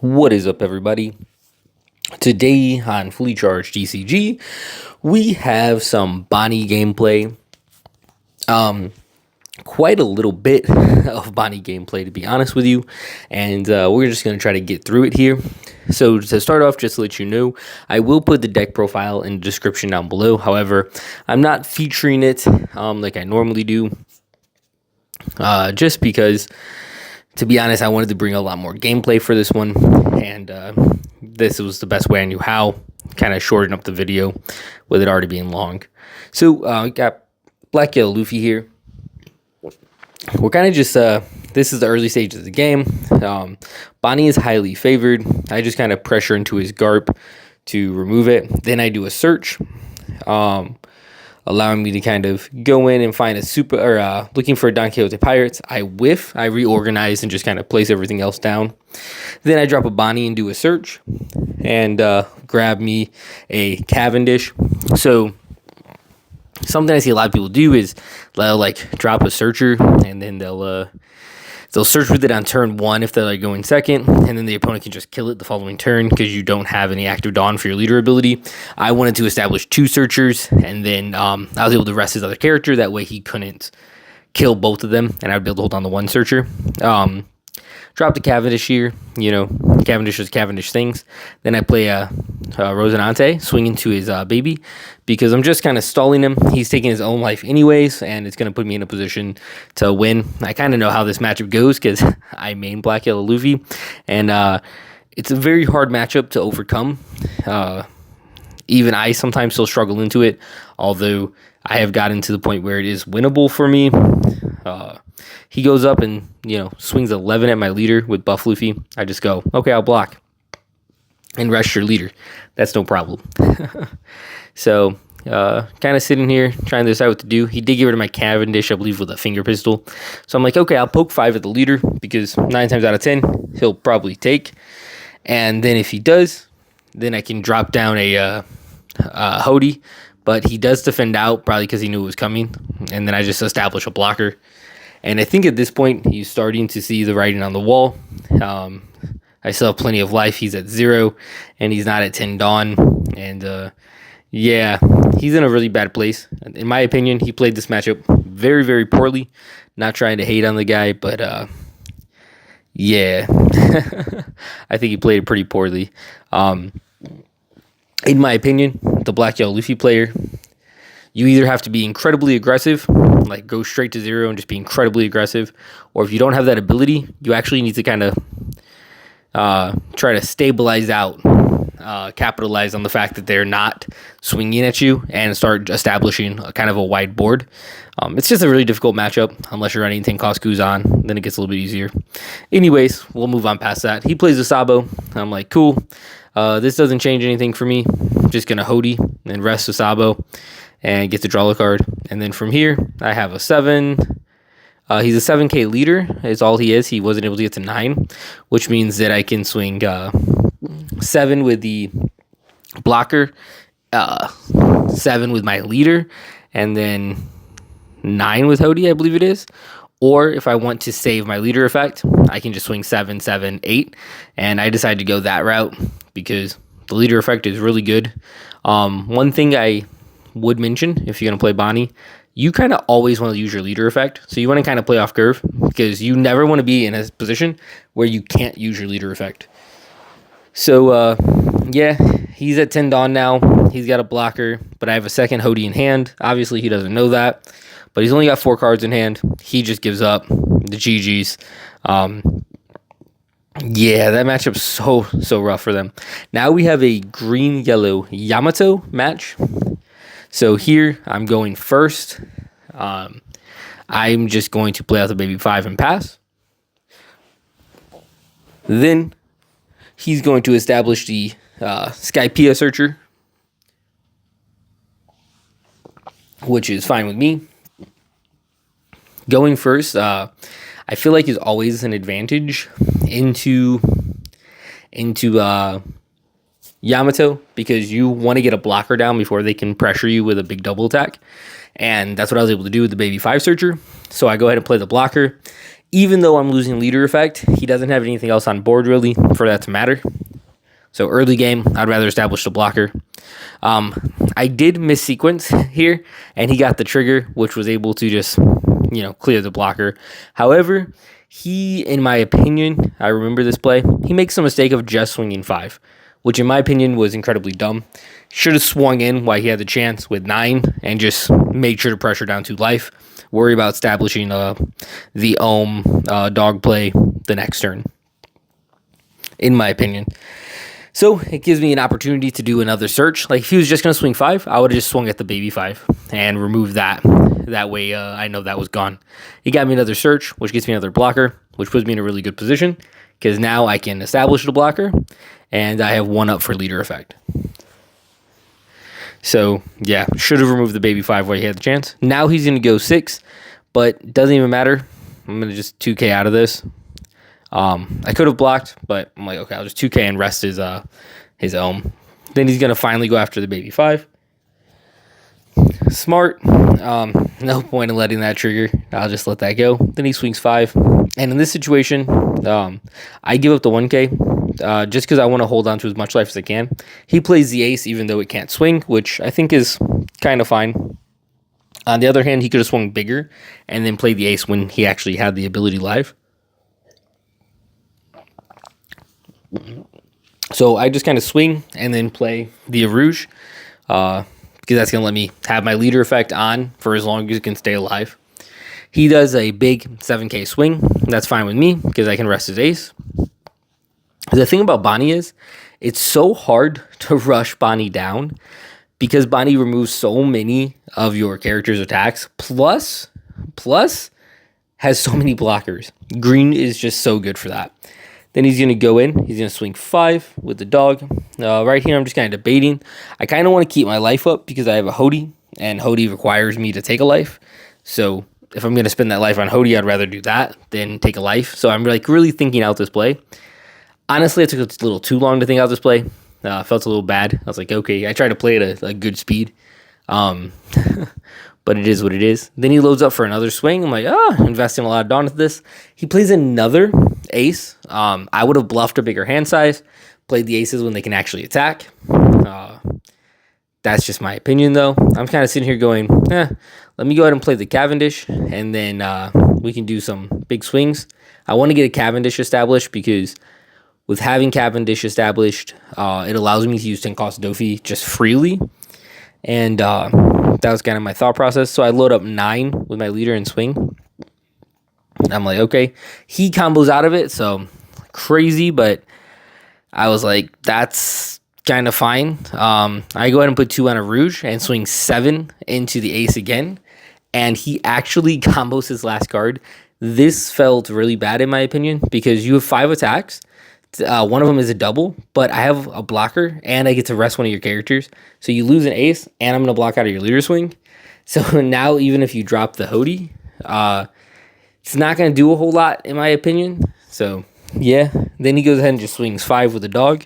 What is up, everybody? Today on Fully Charged DCG, we have some Bonney gameplay. Quite a little bit of Bonney gameplay, to be honest with you, and we're just going to try to get through it here. So to start off, just to let you know, I will put the deck profile in the description down below. However, I'm not featuring it like I normally do, just because, to be honest, I wanted to bring a lot more gameplay for this one, and this was the best way I knew how. Kind of shorten up the video with it already being long. So we got Black Yellow Luffy here. We're kind of just, this is the early stages of the game. Bonney is highly favored. I just kind of pressure into his Garp to remove it. Then I do a search, allowing me to kind of go in and find a looking for a Don Quixote Pirates. I whiff, I reorganize, and just kind of place everything else down. Then I drop a Bonney and do a search, and grab me a Cavendish. So something I see a lot of people do is they'll like drop a searcher, and then they'll search with it on turn one if they're like going second, and then the opponent can just kill it the following turn because you don't have any active Dawn for your leader ability. I wanted to establish two searchers, and then I was able to rest his other character. That way he couldn't kill both of them, and I'd be able to hold on to one searcher. Drop the Cavendish here, Cavendish is Cavendish things. Then I play a Rosinante, swing into his baby, because I'm just kind of stalling him. He's taking his own life anyways, and it's going to put me in a position to win. I kind of know how this matchup goes because I main Black Yellow Luffy, and it's a very hard matchup to overcome. Even I sometimes still struggle into it, although I have gotten to the point where it is winnable for me. He goes up and, swings 11 at my leader with Buff Luffy. I just go, okay, I'll block and rest your leader. That's no problem. So, kind of sitting here trying to decide what to do. He did get rid of my Cavendish, I believe, with a finger pistol. So I'm like, okay, I'll poke 5 at the leader because 9 times out of 10, he'll probably take. And then if he does, then I can drop down a Hody. But he does defend out, probably because he knew it was coming. And then I just establish a blocker. And I think at this point, he's starting to see the writing on the wall. I still have plenty of life. He's at 0, and he's not at 10 Dawn. And, yeah, he's in a really bad place. In my opinion, he played this matchup very, very poorly. Not trying to hate on the guy, but, yeah. I think he played it pretty poorly. In my opinion, the Black Yellow Luffy player, you either have to be incredibly aggressive, like go straight to 0 and just be incredibly aggressive, or if you don't have that ability, you actually need to kind of try to stabilize out, capitalize on the fact that they're not swinging at you, and start establishing a kind of a wide board. It's just a really difficult matchup, unless you're running anything cost Kuzan, then it gets a little bit easier. Anyways, we'll move on past that. He plays a Sabo. I'm like, cool. This doesn't change anything for me. I'm just going to Hody and rest a Sabo and get to draw a card. And then from here, I have a 7. He's a 7k leader is all he is. He wasn't able to get to 9, which means that I can swing 7 with the blocker, 7 with my leader, and then 9 with Hody, I believe it is. Or if I want to save my leader effect, I can just swing 7, 7, 8. And I decided to go that route because the leader effect is really good. One thing I would mention, if you're going to play Bonney, you kind of always want to use your leader effect. So you want to kind of play off curve because you never want to be in a position where you can't use your leader effect. So, yeah, he's at 10 Dawn now. He's got a blocker, but I have a second Hody in hand. Obviously, he doesn't know that, but he's only got 4 cards in hand. He just gives up the GGs. Yeah, that matchup's so rough for them. Now we have a green-yellow Yamato match. So here, I'm going first. I'm just going to play out the baby 5 and pass. Then he's going to establish the Skypea Searcher, which is fine with me. Going first, I feel like is always an advantage into Yamato because you want to get a blocker down before they can pressure you with a big double attack. And that's what I was able to do with the baby 5 searcher. So I go ahead and play the blocker. Even though I'm losing leader effect, he doesn't have anything else on board really for that to matter. So early game, I'd rather establish the blocker. I did miss sequence here, and he got the trigger, which was able to just, clear the blocker. However, he, in my opinion, I remember this play, he makes the mistake of just swinging 5, which in my opinion was incredibly dumb. Should have swung in while he had the chance with 9 and just made sure to pressure down to life. Worry about establishing the ohm dog play the next turn, in my opinion. So it gives me an opportunity to do another search. Like if he was just going to swing 5, I would have just swung at the baby 5 and removed that. That way I know that was gone. He got me another search, which gets me another blocker, which puts me in a really good position because now I can establish the blocker and I have 1 up for leader effect. So yeah, should have removed the baby 5 while he had the chance. Now he's going to go 6, but it doesn't even matter. I'm going to just 2K out of this. I could have blocked, but I'm like, okay, I'll just 2K and rest his ohm. Then he's gonna finally go after the baby 5. Smart. No point in letting that trigger. I'll just let that go. Then he swings 5, and in this situation, I give up the 1K just because I want to hold on to as much life as I can. He plays the ace even though it can't swing, which I think is kind of fine. On the other hand, he could have swung bigger and then played the ace when he actually had the ability live. So I just kind of swing and then play the Rouge because that's going to let me have my leader effect on for as long as it can stay alive. He does a big 7K swing. That's fine with me because I can rest his ace. The thing about Bonney is it's so hard to rush Bonney down because Bonney removes so many of your character's attacks, plus has so many blockers. Green is just so good for that. Then he's going to go in. He's going to swing 5 with the dog. Right here, I'm just kind of debating. I kind of want to keep my life up because I have a Hody, and Hody requires me to take a life. So if I'm going to spend that life on Hody, I'd rather do that than take a life. So I'm like really thinking out this play. Honestly, it took a little too long to think out this play. Felt a little bad. I was like, okay, I tried to play at a good speed. But it is what it is. Then he loads up for another swing. I'm like, investing a lot of dawn into this. He plays another ace. I would have bluffed a bigger hand size, played the aces when they can actually attack. That's just my opinion, though. I'm kind of sitting here going, let me go ahead and play the Cavendish, and then we can do some big swings. I want to get a Cavendish established because with having Cavendish established, it allows me to use 10 cost Dofi just freely. And that was kind of my thought process. So I load up 9 with my leader and swing. I'm like, okay. He combos out of it, so crazy, but I was like, that's kind of fine. I go ahead and put 2 on a Rouge and swing 7 into the ace again. And he actually combos his last card. This felt really bad in my opinion because you have 5 attacks. One of them is a double, but I have a blocker and I get to rest one of your characters. So you lose an ace and I'm going to block out of your leader swing. So now even if you drop the Hody, it's not going to do a whole lot in my opinion. So yeah, then he goes ahead and just swings 5 with the dog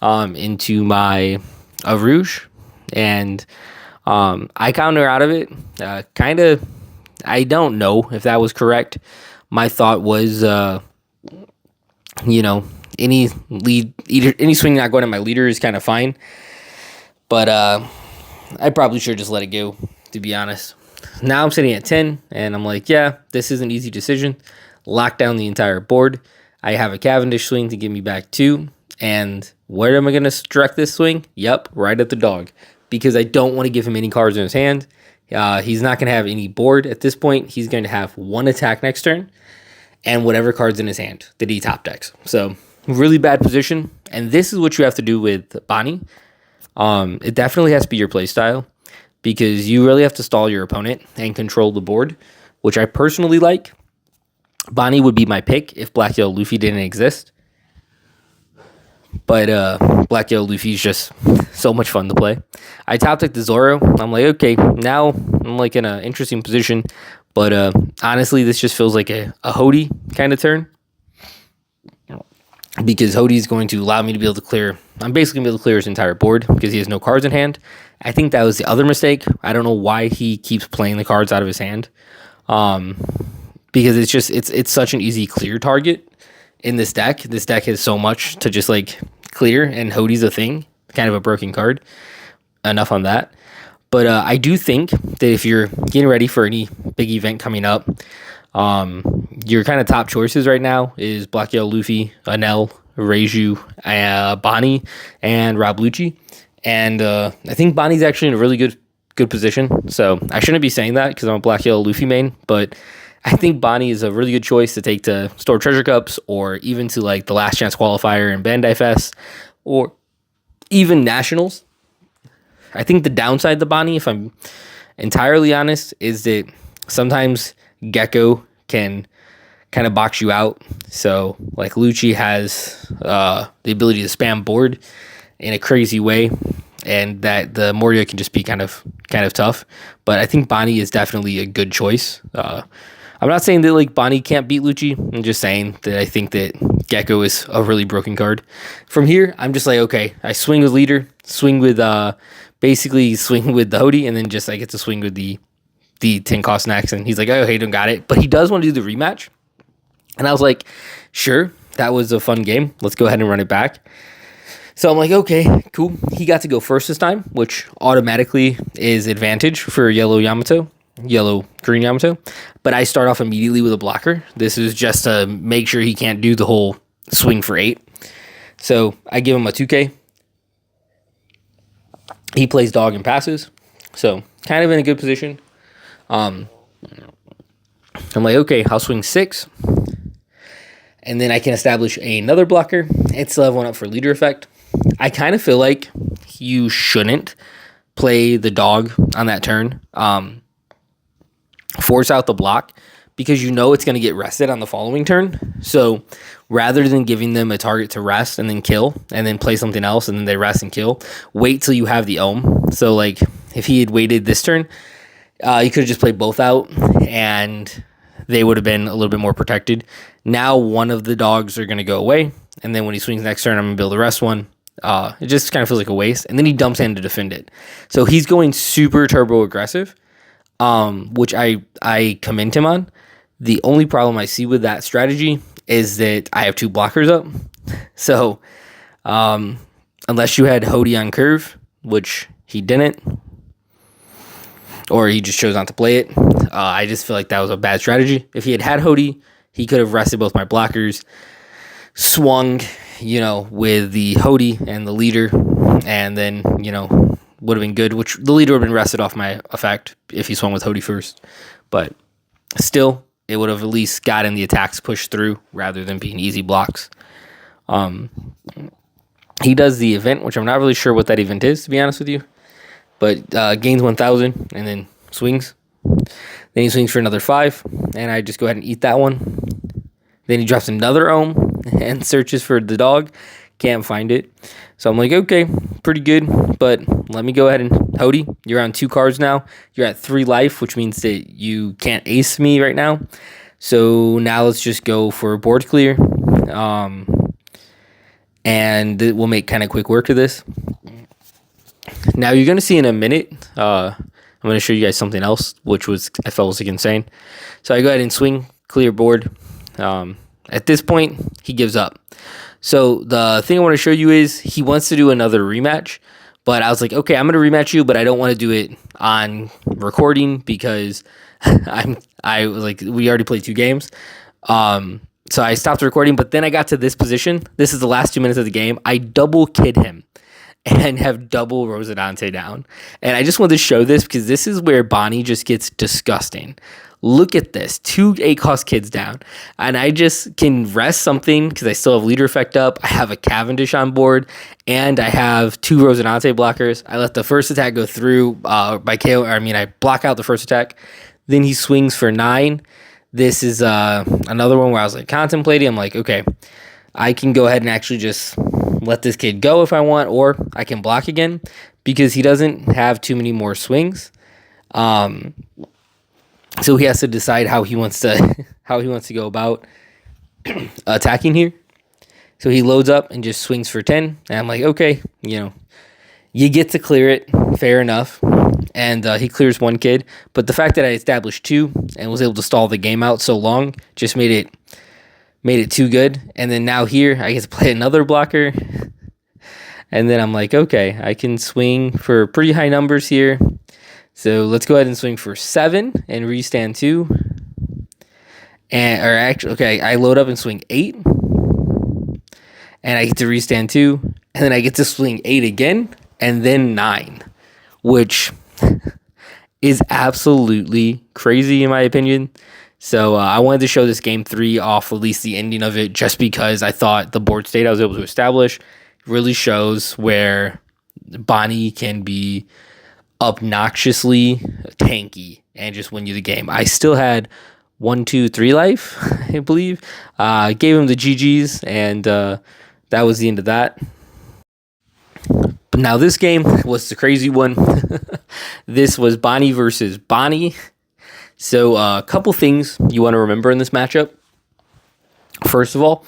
into my Rouge. And I counter out of it. Kind of, I don't know if that was correct. My thought was, any swing not going to my leader is kind of fine, but I probably should just let it go, to be honest. Now I'm sitting at 10, and I'm like, yeah, this is an easy decision. Lock down the entire board. I have a Cavendish swing to give me back 2, and where am I going to direct this swing? Yep, right at the dog, because I don't want to give him any cards in his hand. He's not going to have any board at this point. He's going to have 1 attack next turn, and whatever cards in his hand that he top decks. So really bad position, and this is what you have to do with Bonney. It definitely has to be your play style because you really have to stall your opponent and control the board, which I personally like. Bonney would be my pick if Black Yellow Luffy didn't exist, but Black Yellow Luffy is just so much fun to play. I top decked the Zoro. I'm like, okay, now I'm like in an interesting position, but honestly, this just feels like a Hody kind of turn. Because Hody is going to allow me to be able to clear. I'm basically going to be able to clear his entire board because he has no cards in hand. I think that was the other mistake. I don't know why he keeps playing the cards out of his hand. because it's such an easy clear target in this deck. This deck has so much to just like clear, and Hodie's a thing, kind of a broken card. Enough on that. But I do think that if you're getting ready for any big event coming up, your kind of top choices right now is Black Yellow Luffy, Anel, Reiju, Bonney, and Rob Lucci. And I think Bonnie's actually in a really good position. So I shouldn't be saying that because I'm a Black Yellow Luffy main, but I think Bonney is a really good choice to take to Store Treasure Cups, or even to like the Last Chance Qualifier in Bandai Fest, or even Nationals. I think the downside to Bonney, if I'm entirely honest, is that sometimes Gecko can kind of box you out. So like Lucci has the ability to spam board in a crazy way, and that the Moria can just be kind of tough. But I think Bonney is definitely a good choice. I'm not saying that like Bonney can't beat Lucci. I'm just saying that I think that Gecko is a really broken card. From here, I'm just like, okay, I swing with leader, swing with basically swing with the Hodie, and then just I get to swing with the 10 cost next. And he's like, oh, Hayden got it, but he does want to do the rematch. And I was like, sure, that was a fun game. Let's go ahead and run it back. So I'm like, okay, cool. He got to go first this time, which automatically is advantage for yellow green Yamato. But I start off immediately with a blocker. This is just to make sure he can't do the whole swing for 8. So I give him a 2K. He plays dog and passes. So kind of in a good position. I'm like, okay, I'll swing 6. And then I can establish another blocker and still have one up for leader effect. I kind of feel like you shouldn't play the dog on that turn. Force out the block, because you know it's going to get rested on the following turn. So rather than giving them a target to rest and then kill, and then play something else and then they rest and kill, wait till you have the Ohm. So like if he had waited this turn, you could have just played both out and they would have been a little bit more protected. Now one of the dogs are going to go away, and then when he swings next turn, I'm going to build the rest one. It just kind of feels like a waste. And then he dumps in to defend it. So he's going super turbo aggressive, which I commend him on. The only problem I see with that strategy is that I have 2 blockers up. So unless you had Hodie on curve, which he didn't, or he just chose not to play it, I just feel like that was a bad strategy. If he had Hodie, he could have rested both my blockers, swung, with the Hodie and the leader, and then, would have been good, which the leader would have been rested off my effect if he swung with Hodie first. But still, it would have at least gotten the attacks pushed through rather than being easy blocks. He does the event, which I'm not really sure what that event is, to be honest with you. But gains 1,000 and then swings. Then he swings for another 5, and I just go ahead and eat that one. Then he drops another Ohm and searches for the dog. Can't find it. So I'm like, okay, pretty good. But let me go ahead and Hodie, you're on 2 cards now. You're at 3 life, which means that you can't ace me right now. So now let's just go for board clear. And we'll make kind of quick work of this. Now you're going to see in a minute, I'm going to show you guys something else, which I felt was like insane. So I go ahead and swing, clear board. At this point, he gives up. So the thing I want to show you is he wants to do another rematch, but I was like, okay, I'm going to rematch you, but I don't want to do it on recording because I was like, we already played 2 games. So I stopped recording, but then I got to this position. This is the last 2 minutes of the game. I double kid him and have double Rosadante down. And I just wanted to show this because this is where Bonney just gets disgusting. Look at this, 2 8-cost kids down. And I just can rest something because I still have leader effect up. I have a Cavendish on board, and I have 2 Rosadante blockers. I let the first attack go through by KO. I block out the first attack. Then he swings for 9. This is another one where I was like contemplating. I'm like, okay, I can go ahead and actually just let this kid go if I want, or I can block again because he doesn't have too many more swings. So he has to decide how he wants to go about attacking here. So he loads up and just swings for 10. And I'm like, okay, you get to clear it. Fair enough. and he clears one kid. But the fact that I established 2 and was able to stall the game out so long just made it too good. And then now here I get to play another blocker, and then I'm like, okay, I can swing for pretty high numbers here. So let's go ahead and swing for 7 and restand 2. I load up and swing 8, and I get to restand 2, and then I get to swing 8 again, and then 9, which is absolutely crazy in my opinion. So I wanted to show this game 3 off, at least the ending of it, just because I thought the board state I was able to establish really shows where Bonney can be obnoxiously tanky and just win you the game. I still had 1, 2, 3 life, I believe. Gave him the GGs, and that was the end of that. But now this game was the crazy one. This was Bonney versus Bonney. So a couple things you want to remember in this matchup. First of all,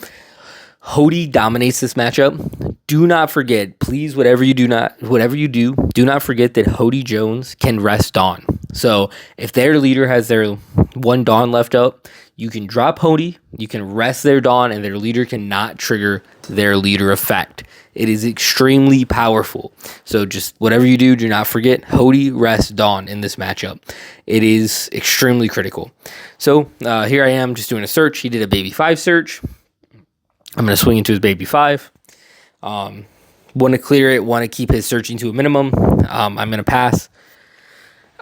Hody dominates this matchup. Do not forget, please, whatever you do, do not forget that Hody Jones can rest Dawn. So if their leader has their 1 Dawn left up, you can drop Hody, you can rest their Dawn, and their leader cannot trigger their leader effect. It is extremely powerful. So just whatever you do not forget Hody rest Dawn in this matchup. It is extremely critical. So here I am just doing a search. He did a baby 5 search. I'm going to swing into his baby 5. Want to clear it, want to keep his searching to a minimum. I'm going to pass.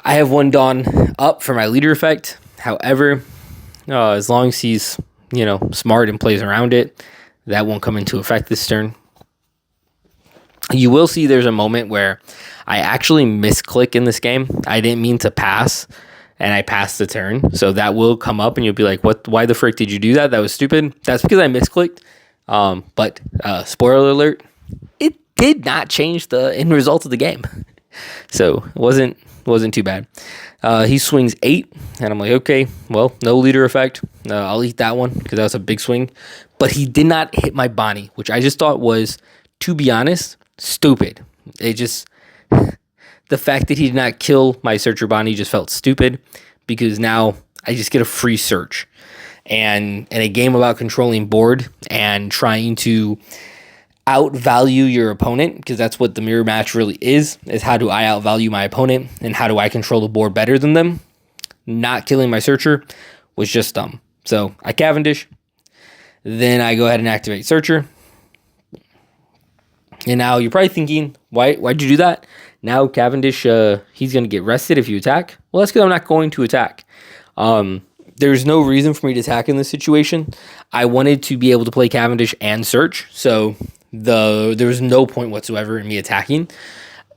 I have 1 Dawn up for my leader effect. However, as long as he's, smart and plays around it, that won't come into effect this turn. You will see there's a moment where I actually misclick in this game. I didn't mean to pass, and I passed the turn. So that will come up, and you'll be like, "What? Why the frick did you do that? That was stupid." That's because I misclicked. But spoiler alert, it did not change the end result of the game. So it wasn't too bad. He swings 8, and I'm like, okay, well, no leader effect. I'll eat that one because that was a big swing. But he did not hit my Bonney, which I just thought was, to be honest, stupid. It just, the fact that he did not kill my searcher Bonney just felt stupid, because now I just get a free search. And in a game about controlling board and trying to outvalue your opponent, because that's what the mirror match really is how do I outvalue my opponent and how do I control the board better than them? Not killing my searcher was just dumb. So I Cavendish, then I go ahead and activate searcher. And now you're probably thinking, why'd you do that? Now Cavendish, he's going to get rested if you attack. Well, that's because I'm not going to attack. There's no reason for me to attack in this situation. I wanted to be able to play Cavendish and search, so there was no point whatsoever in me attacking.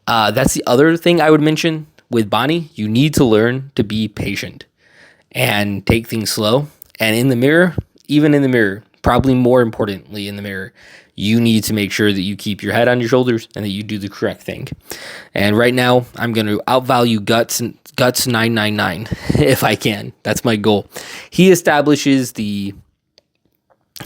That's the other thing I would mention with Bonney. You need to learn to be patient and take things slow. And in the mirror, even in the mirror, probably more importantly in the mirror, you need to make sure that you keep your head on your shoulders and that you do the correct thing. And right now, I'm going to outvalue Guts 999 if I can. That's my goal. He establishes the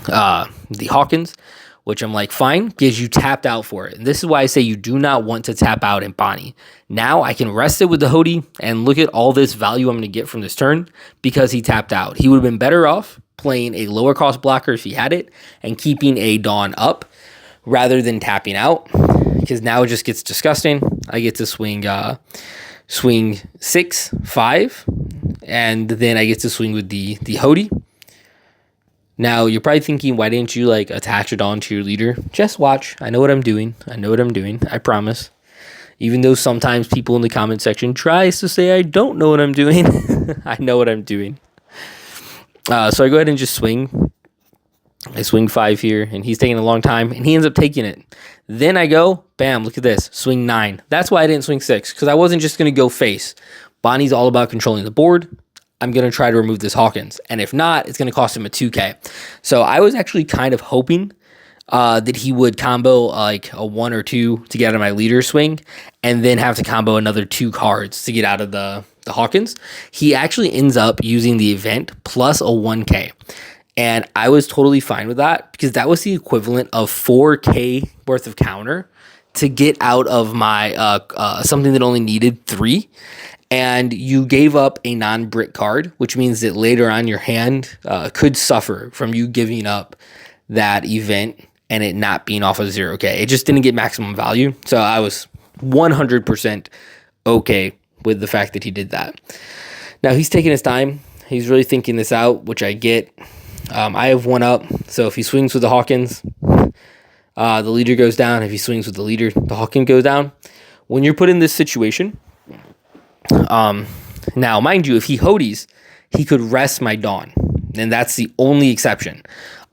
Hawkins, which I'm like, fine, because you tapped out for it. And this is why I say you do not want to tap out in Bonney. Now I can rest it with the Hody and look at all this value I'm going to get from this turn because he tapped out. He would have been better off playing a lower cost blocker if he had it and keeping a Dawn up rather than tapping out, because now it just gets disgusting. I get to swing 6, 5, and then I get to swing with the Hody. Now, you're probably thinking, why didn't you attach it on to your leader? Just watch. I know what I'm doing. I promise. Even though sometimes people in the comment section tries to say I don't know what I'm doing. I know what I'm doing. So I go ahead and just swing. I swing 5 here, and he's taking a long time, and he ends up taking it. Then I go, bam, look at this, swing 9. That's why I didn't swing 6, because I wasn't just going to go face. Bonney's all about controlling the board. I'm going to try to remove this Hawkins. And if not, it's going to cost him a 2K. So I was actually kind of hoping that he would combo a 1 or 2 to get out of my leader swing and then have to combo another 2 cards to get out of the Hawkins. He actually ends up using the event plus a 1K. And I was totally fine with that because that was the equivalent of 4K worth of counter to get out of my something that only needed 3, and you gave up a non-brick card, which means that later on your hand could suffer from you giving up that event and it not being off of 0K. It just didn't get maximum value, so I was 100% okay with the fact that he did that. Now he's taking his time. He's really thinking this out, which I get. I have 1 up, so if he swings with the Hawkins, the leader goes down. If he swings with the leader, the Hawkins goes down. When you're put in this situation, now mind you, if he Hodies, he could rest my Dawn, and that's the only exception.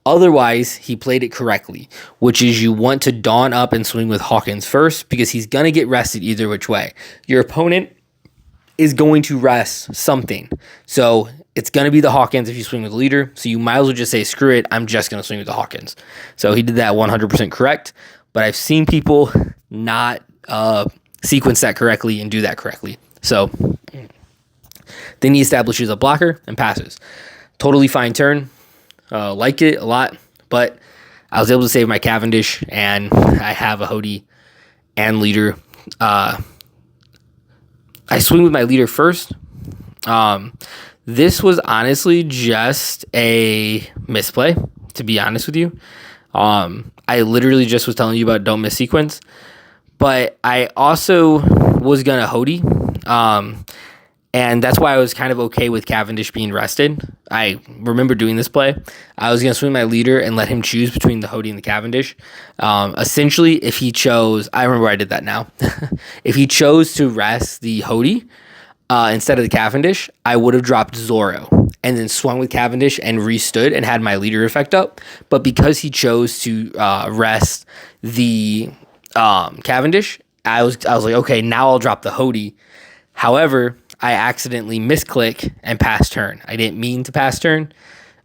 Otherwise, he played it correctly, which is you want to Dawn up and swing with Hawkins first, because he's going to get rested either which way. Your opponent is going to rest something. So it's going to be the Hawkins if you swing with the leader. So you might as well just say, screw it, I'm just going to swing with the Hawkins. So he did that 100% correct. But I've seen people not sequence that correctly and do that correctly. So then he establishes a blocker and passes. Totally fine turn. Like it a lot. But I was able to save my Cavendish, and I have a Hodie and leader. I swing with my leader first. This was honestly just a misplay, to be honest with you. I literally just was telling you about don't miss sequence, but I also was gonna Hodie, and that's why I was kind of okay with Cavendish being rested. I remember doing this play. I was gonna swing my leader and let him choose between the Hodie and the Cavendish. Essentially, if he chose, I remember I did that now. If he chose to rest the Hodie instead of the Cavendish, I would have dropped Zoro and then swung with Cavendish and restood and had my leader effect up. But because he chose to rest the Cavendish, I was like, okay, now I'll drop the Hodie. However, I accidentally misclick and pass turn. I didn't mean to pass turn.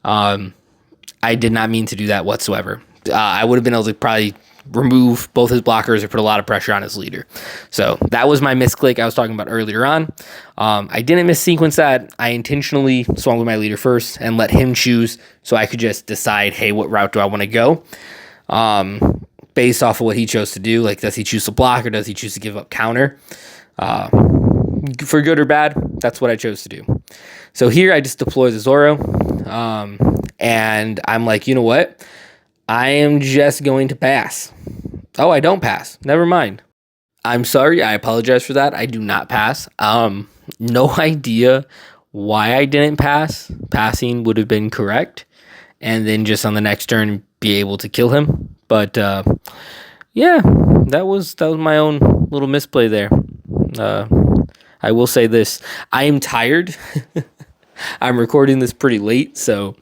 I did not mean to do that whatsoever. I would have been able to probably remove both his blockers or put a lot of pressure on his leader. So that was my misclick I was talking about earlier on. I didn't missequence that. I intentionally swung with my leader first and let him choose so I could just decide, hey, what route do I want to go? Based off of what he chose to do. Like, does he choose to block or does he choose to give up counter? For good or bad, that's what I chose to do. So here I just deploy the Zoro, and I'm like, you know what? I am just going to pass. Oh, I don't pass. Never mind. I'm sorry. I apologize for that. I do not pass. No idea why I didn't pass. Passing would have been correct, and then just on the next turn be able to kill him. But yeah, that was my own little misplay there. I will say this. I am tired. I'm recording this pretty late, so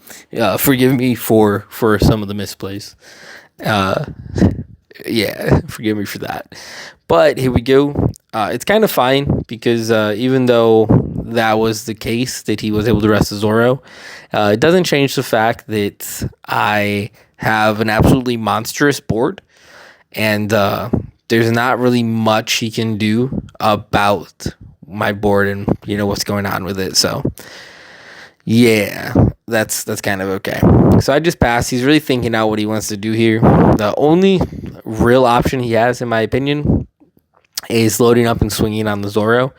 forgive me for some of the misplays. Yeah, forgive me for that. But here we go. It's kind of fine because even though that was the case that he was able to rest the Zoro, it doesn't change the fact that I have an absolutely monstrous board, and there's not really much he can do about my board and what's going on with it. So yeah, that's kind of okay. So I just passed. He's really thinking out what he wants to do here. The only real option he has, in my opinion, is loading up and swinging on the Zoro.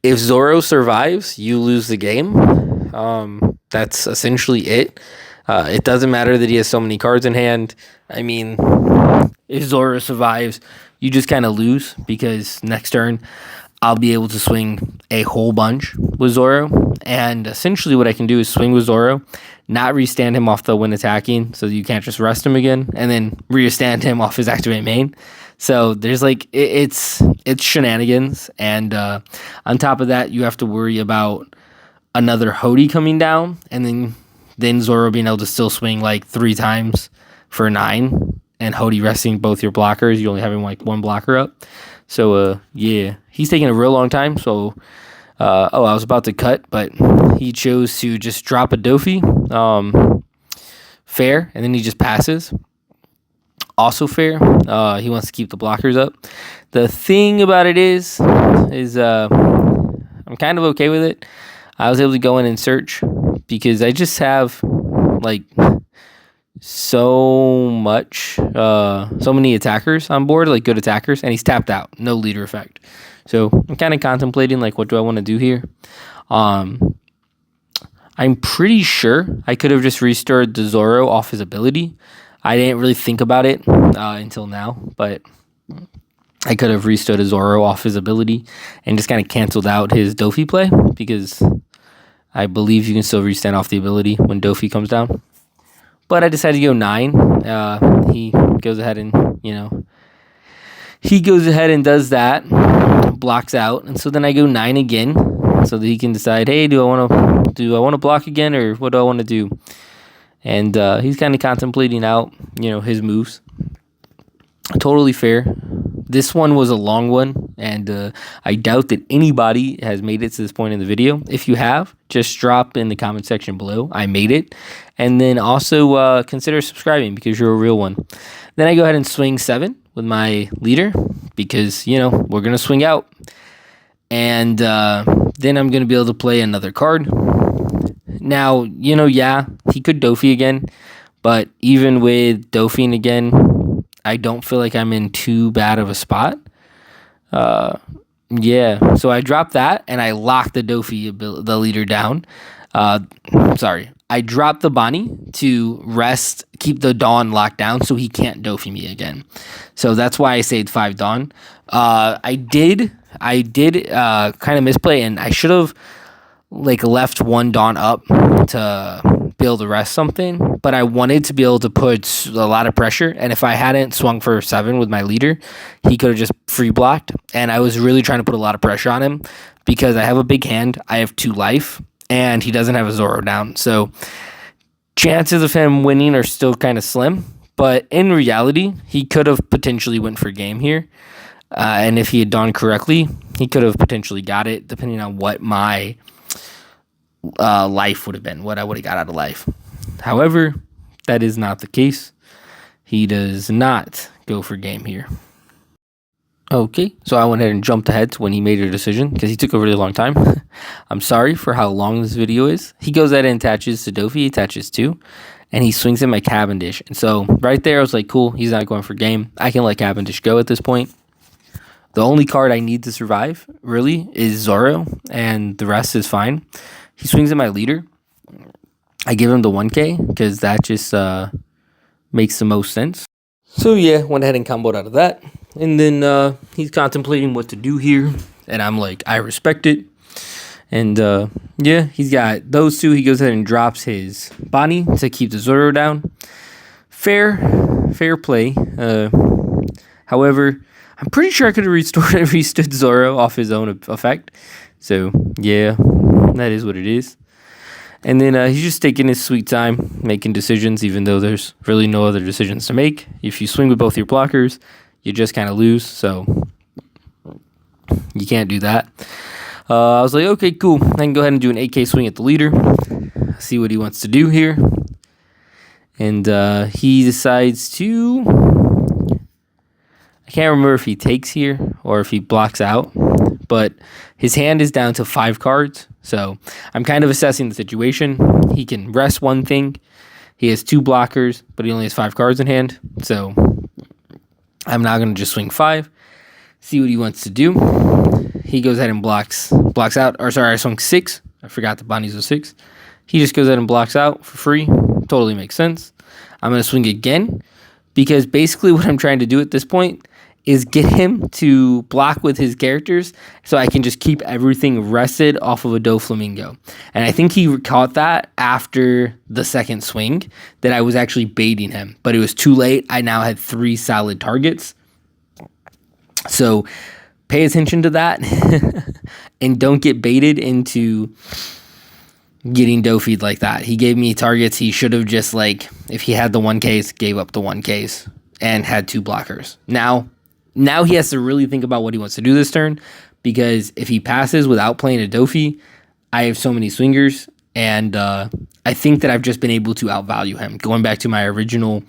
If Zoro survives, you lose the game. That's essentially it. It doesn't matter that he has so many cards in hand. I mean, if Zoro survives, you just kind of lose because next turn I'll be able to swing a whole bunch with Zoro. And essentially what I can do is swing with Zoro, not restand him off the when attacking, so you can't just rest him again, and then restand him off his activate main. So there's it's shenanigans. And on top of that, you have to worry about another Hodie coming down, and then Zoro being able to still swing 3 times for 9, and Hodie resting both your blockers. You only having one blocker up. So yeah, he's taking a real long time. So I was about to cut, but he chose to just drop a Dofi, fair, and then he just passes. Also fair. He wants to keep the blockers up. The thing about it is I'm kind of okay with it. I was able to go in and search because I just have so many attackers on board, like good attackers, and he's tapped out, no leader effect. So I'm kind of contemplating, like, what do I want to do here? I'm pretty sure I could have just restored the Zoro off his ability. I didn't really think about it until now, but I could have restored a Zoro off his ability and just kind of canceled out his Dofi play, because I believe you can still restand off the ability when Dofi comes down. But I decided to go 9. He goes ahead and, does that, blocks out. And so then I go 9 again so that he can decide, hey, do I want to block again, or what do I want to do? And he's kind of contemplating out, his moves. Totally fair. This one was a long one, and I doubt that anybody has made it to this point in the video. If you have, just drop in the comment section below, I made it. And then also consider subscribing, because you're a real one. Then I go ahead and swing 7 with my leader, because, we're going to swing out. And then I'm going to be able to play another card. Now, he could Dofi again, but even with Dofiing again, I don't feel like I'm in too bad of a spot. So I dropped that, and I locked the the leader down. I dropped the Bonney to keep the Dawn locked down so he can't Dofi me again. So that's why I saved 5 Dawn. I did kind of misplay, and I should have left 1 Dawn up to be able to rest something, but I wanted to be able to put a lot of pressure, and if I hadn't swung for 7 with my leader, he could have just free blocked, and I was really trying to put a lot of pressure on him, because I have a big hand, I have 2 life, and he doesn't have a Zoro down, so chances of him winning are still kind of slim, but in reality, he could have potentially went for game here, and if he had done correctly, he could have potentially got it, depending on what my life would have been, what I would have got out of life. However, that is not the case. He does not go for game here. Okay, so I went ahead and jumped ahead to when he made a decision, because he took a really long time. I'm sorry for how long this video is. He goes ahead and attaches to Dofi, attaches 2, and he swings in my Cavendish. And so right there, I was like, cool, he's not going for game. I can let Cavendish go at this point. The only card I need to survive, really, is Zoro, and the rest is fine. He swings at my leader. I give him the 1k, because that just makes the most sense. So yeah, went ahead and comboed out of that. And then he's contemplating what to do here. And I'm like, I respect it. And he's got those 2. He goes ahead and drops his Bonney to keep the Zoro down. Fair play. However, I'm pretty sure I could have restored Zoro off his own effect. So yeah, that is what it is. And then he's just taking his sweet time, making decisions, even though there's really no other decisions to make. If you swing with both your blockers, you just kind of lose, so you can't do that. I was like, okay, cool. I can go ahead and do an 8k swing at the leader, see what he wants to do here. And he decides to... I can't remember if he takes here or if he blocks out, but his hand is down to 5 cards. So I'm kind of assessing the situation. He can rest one thing. He has 2 blockers, but he only has 5 cards in hand. So I'm not going to just swing 5. See what he wants to do. He goes ahead and blocks out. Or sorry, I swung 6. I forgot the Bonnie's was 6. He just goes ahead and blocks out for free. Totally makes sense. I'm going to swing again, because basically what I'm trying to do at this point is get him to block with his characters so I can just keep everything rested off of a Doflamingo. And I think he caught that after the second swing, that I was actually baiting him. But it was too late. I now had 3 solid targets. So pay attention to that and don't get baited into getting Dofied like that. He gave me targets. He should have just, if he had the 1Ks, gave up the 1Ks and had 2 blockers. Now he has to really think about what he wants to do this turn, because if he passes without playing a Dofi, I have so many swingers, and I think that I've just been able to outvalue him. Going back to my original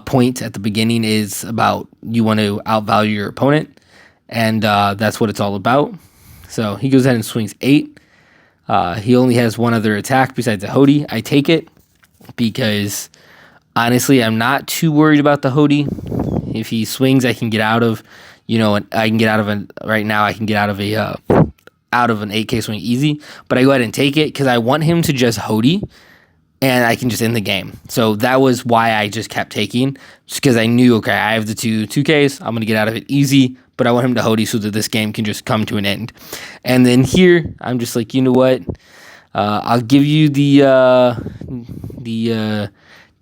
point at the beginning is about you want to outvalue your opponent, and that's what it's all about. So he goes ahead and swings 8. He only has 1 other attack besides a Hody. I take it because Honestly, I'm not too worried about the Hody. If he swings, I can get out of, I can get out of an right now. I can get out of an 8K swing easy. But I go ahead and take it because I want him to just Hody, and I can just end the game. So that was why I just kept taking, just because I knew, okay, I have the 2Ks. I'm gonna get out of it easy, but I want him to Hody so that this game can just come to an end. And then here, I'm just like, you know what? I'll give you the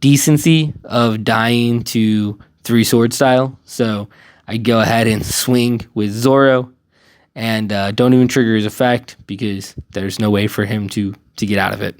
decency of dying to 3 sword style. So I go ahead and swing with Zoro, and don't even trigger his effect because there's no way for him to get out of it.